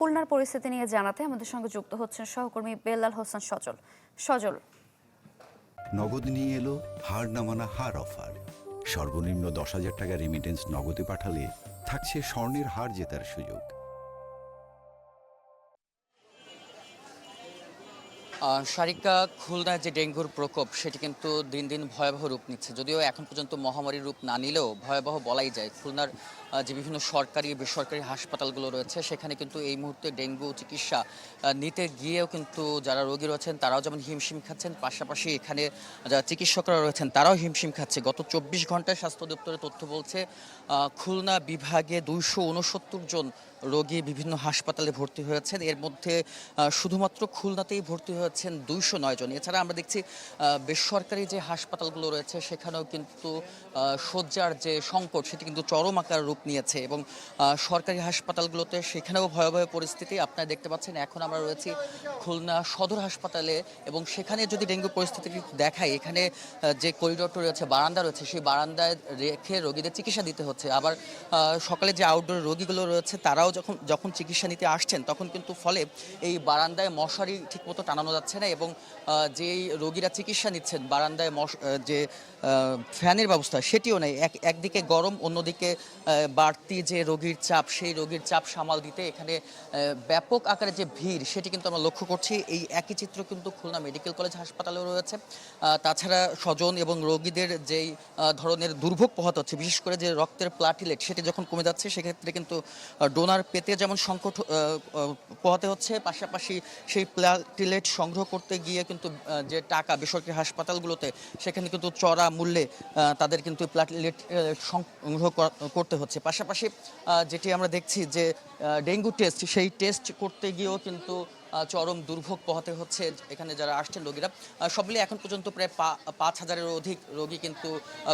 খুলনার পরিস্থিতি নিয়ে জানাতে আমাদের সঙ্গে যুক্ত হচ্ছেন সহকর্মী বেল্লাল হোসেন সজল। সজল, নগদ নিয়ে এলো হার না মানা হার অফার। সর্বনিম্ন 10,000 টাকা রেমিটেন্স নগদে পাঠালে থাকছে স্বর্ণের হার জেতার সুযোগ। সারিকা, খুলনায় যে ডেঙ্গুর প্রকোপ সেটি কিন্তু দিন দিন ভয়াবহ রূপ নিচ্ছে। যদিও এখন পর্যন্ত মহামারীর রূপ না নিলেও ভয়াবহ বলাই যায়। খুলনার যে বিভিন্ন সরকারি বেসরকারি হাসপাতালগুলো রয়েছে সেখানে কিন্তু এই মুহূর্তে ডেঙ্গু চিকিৎসা নিতে গিয়েও কিন্তু যারা রোগী রয়েছেন তারাও যেমন হিমশিম খাচ্ছেন, পাশাপাশি এখানে যারা চিকিৎসকরা রয়েছেন তারাও হিমশিম খাচ্ছে। গত 24 ঘন্টায় স্বাস্থ্য দপ্তরের তথ্য বলছে খুলনা বিভাগে 269 জন রোগী বিভিন্ন হাসপাতালে ভর্তি হয়েছেন। এর মধ্যে শুধুমাত্র খুলনাতেই ভর্তি হয়েছেন 209 জন। এছাড়া আমরা দেখছি বেসরকারি যে হাসপাতালগুলো রয়েছে সেখানেও কিন্তু শয্যার যে সংকট সেটি কিন্তু চরম আকার রূপ নিয়েছে এবং সরকারি হাসপাতালগুলোতে সেখানেও ভয়াবহ পরিস্থিতি আপনারা দেখতে পাচ্ছেন। এখন আমরা রয়েছি খুলনা সদর হাসপাতালে এবং সেখানে যদি ডেঙ্গু পরিস্থিতি দেখাই, এখানে যে করিডোরটা রয়েছে, বারান্দা রয়েছে, সেই বারান্দায় রেখে রোগীদের চিকিৎসা দিতে হচ্ছে। আবার সকালে যে আউটডোর রোগীগুলো রয়েছে তারাও যখন চিকিৎসা নিতে আসছেন তখন কিন্তু ফলে এই বারান্দায় মশারি ঠিকমতো টানানো যাচ্ছে না এবং যেই রোগীরা চিকিৎসা নিচ্ছেন বারান্দায় যে ফ্যানের ব্যবস্থা সেটিও নেই। একদিকে গরম, অন্যদিকে বাড়তি যে রোগীর চাপ, সেই রোগীর চাপ সামাল দিতে এখানে ব্যাপক আকারে যে ভিড় সেটি কিন্তু আমরা লক্ষ্য করছি। এই একই চিত্র কিন্তু খুলনা মেডিকেল কলেজ হাসপাতালেও রয়েছে। তাছাড়া স্বজন এবং রোগীদের যেই ধরনের দুর্ভোগ পোহাতে হচ্ছে, বিশেষ করে যে রক্তের প্লাটিলেট সেটি যখন কমে যাচ্ছে সেক্ষেত্রে কিন্তু ডোনার পেতে যেমন সংকট পোহাতে হচ্ছে, পাশাপাশি সেই প্লাটিলেট সংগ্রহ করতে গিয়ে কিন্তু যে টাকা বেসরকারি হাসপাতালগুলোতে সেখানে কিন্তু চড়া মূল্যে তাদের কিন্তু প্লাটিলেট সংগ্রহ করতে হচ্ছে। পাশাপাশি যেটি আমরা দেখছি যে ডেঙ্গু টেস্ট, সেই টেস্ট করতে গিয়েও কিন্তু চরম দুর্ভোগ পোহাতে হচ্ছে এখানে যারা আসছেন রোগীরা। সব মিলিয়ে এখন পর্যন্ত প্রায় 5,000-এরও অধিক রোগী কিন্তু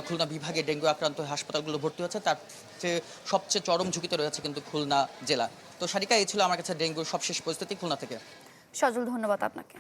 খুলনা বিভাগে ডেঙ্গু আক্রান্ত হাসপাতালগুলো ভর্তি হচ্ছে। তার চেয়ে সবচেয়ে চরম ঝুঁকিতে রয়েছে কিন্তু খুলনা জেলা। তো সারিকা, এই ছিল আমার কাছে ডেঙ্গুর সবশেষ পরিস্থিতি খুলনা থেকে। সজল, ধন্যবাদ আপনাকে।